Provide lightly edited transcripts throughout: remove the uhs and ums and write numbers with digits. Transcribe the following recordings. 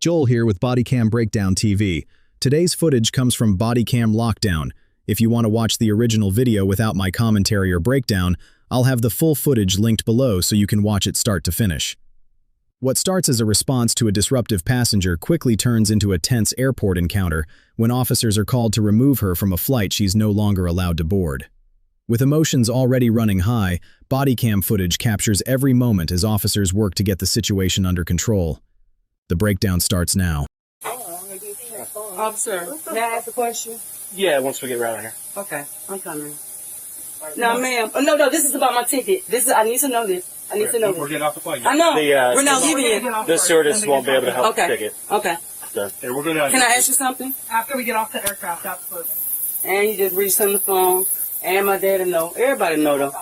Joel here with Bodycam Breakdown TV. Today's footage comes from Bodycam Lockdown. If you want to watch the original video without my commentary or breakdown, I'll have the full footage linked below so you can watch it start to finish. What starts as a response to a disruptive passenger quickly turns into a tense airport encounter when officers are called to remove her from a flight she's no longer allowed to board. With emotions already running high, bodycam footage captures every moment as officers work to get the situation under control. The breakdown starts now. Officer, may I ask a question? Yeah, once we get around here. Okay, I'm coming. No, ma'am. Oh, no, this is about my ticket. I need to know this. We're getting off the plane. I know. We're not leaving yet. The stewardess won't be able to help Okay. the ticket. Okay. So, yeah, we're going Can I ask you something? After we get off the aircraft, absolutely. And you just reached on the phone, and my daddy know. Everybody know, though.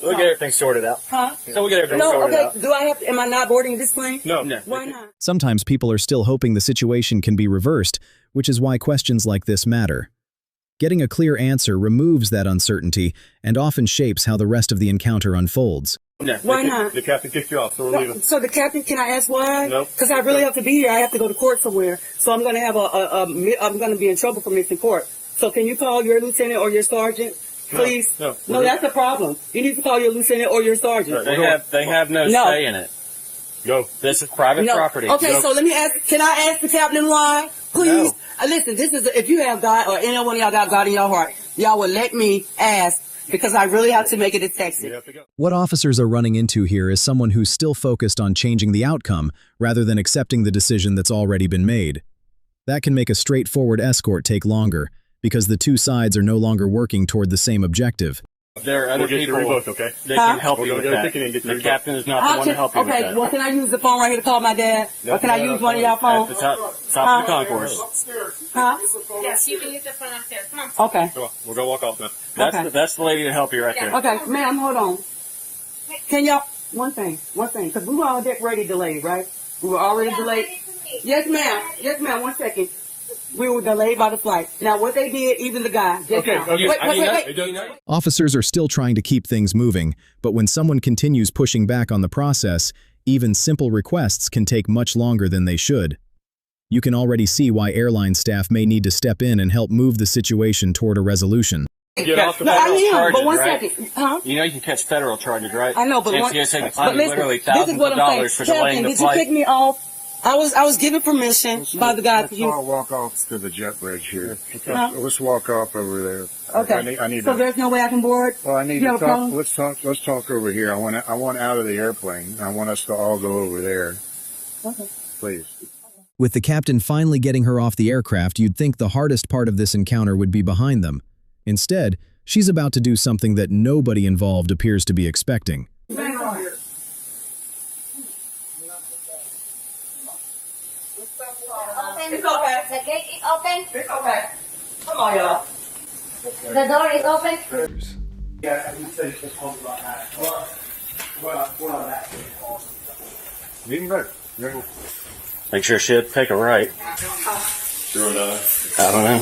we'll get everything sorted out. Huh? So we'll get everything No, sorted okay. out. Do I have to, am I not boarding this plane? No. Why not? Sometimes people are still hoping the situation can be reversed, which is why questions like this matter. Getting a clear answer removes that uncertainty and often shapes how the rest of the encounter unfolds. No. Why not? The captain kicked you off, so we're leaving. So the captain, can I ask why? No. Because I really have to be here. I have to go to court somewhere. So I'm going to have I'm going to be in trouble for missing court. So can you call your lieutenant or your sergeant, please? No. No, that's the problem. You need to call your lieutenant or your sergeant. They have no say in it. Go. This is private property. Okay, Go. so let me ask, can I ask the captain why? Please? No. Listen, this is, if you have God, or any one of y'all got God in your heart, y'all will let me ask, because I really have to make it a Texas. You have to go. What officers are running into here is someone who's still focused on changing the outcome rather than accepting the decision that's already been made. That can make a straightforward escort take longer, because the two sides are no longer working toward the same objective. There are other people revoked, okay? that can help you with that. The captain is not the one to help you with that. Okay, well, can I use the phone right here to call my dad? Or can I use one of y'all At phones? the top of the concourse. Huh? Yes, you can use the phone upstairs. Come on. Okay. Come on, we'll go walk off now. That's the lady to help you right there. Okay, ma'am, hold on. Can y'all, one thing, because we were already delayed, right? We were already delayed. Yes, ma'am, 1 second. We were delayed by the flight. Now, what they did, even the guy. Wait. Officers are still trying to keep things moving, but when someone continues pushing back on the process, even simple requests can take much longer than they should. You can already see why airline staff may need to step in and help move the situation toward a resolution. Get off the No, I federal am, charges, but 1 right? second. Huh? You know you can catch federal charges, right? I know, but it's one, going to take but listen, literally this is thousands what of I'm dollars saying. for delaying Captain, the did you flight. pick me off? I was given permission by the guy to use. Let's walk off to the jet bridge here. Huh? Let's walk off over there. Okay. I need So to. there's no way I can board? Well, I need You to have a talk. problem? Let's talk over here. I want out of the airplane. I want us to all go over there. Okay. Please. With the captain finally getting her off the aircraft, you'd think the hardest part of this encounter would be behind them. Instead, she's about to do something that nobody involved appears to be expecting. It's okay. The gate is open. It's okay. Come on, y'all. The door is open. Even better. Make sure she'll take a right. Sure enough. I don't know.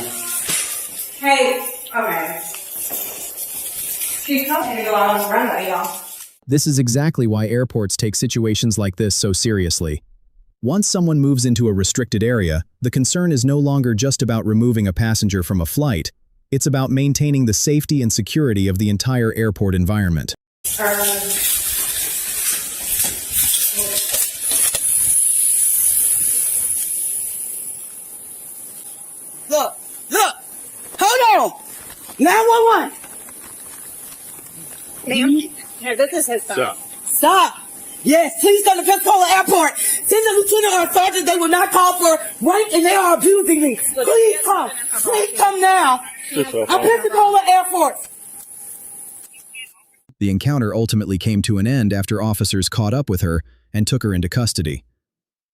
Hey, okay. She's helping me go out on the runway, y'all. This is exactly why airports take situations like this so seriously. Once someone moves into a restricted area, the concern is no longer just about removing a passenger from a flight. It's about maintaining the safety and security of the entire airport environment. Look. Hold on. 911. Ma'am, here, this is his phone. Stop. Yes, please come to Pensacola Airport. Send the lieutenant or sergeant. They will not call for rank and they are abusing me. Please come. Please come now. I'm Pensacola Airport. The encounter ultimately came to an end after officers caught up with her and took her into custody.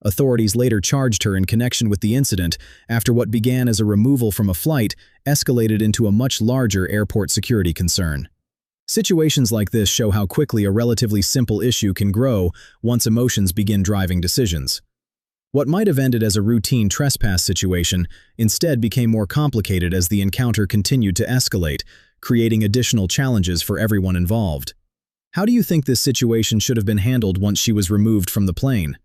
Authorities later charged her in connection with the incident after what began as a removal from a flight escalated into a much larger airport security concern. Situations like this show how quickly a relatively simple issue can grow once emotions begin driving decisions. What might have ended as a routine trespass situation instead became more complicated as the encounter continued to escalate, creating additional challenges for everyone involved. How do you think this situation should have been handled once she was removed from the plane?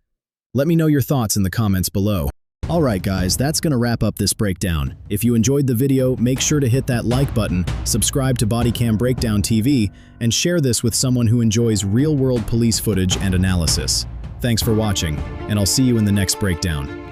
Let me know your thoughts in the comments below. Alright guys, that's gonna wrap up this breakdown. If you enjoyed the video, make sure to hit that like button, subscribe to Bodycam Breakdown TV, and share this with someone who enjoys real-world police footage and analysis. Thanks for watching, and I'll see you in the next breakdown.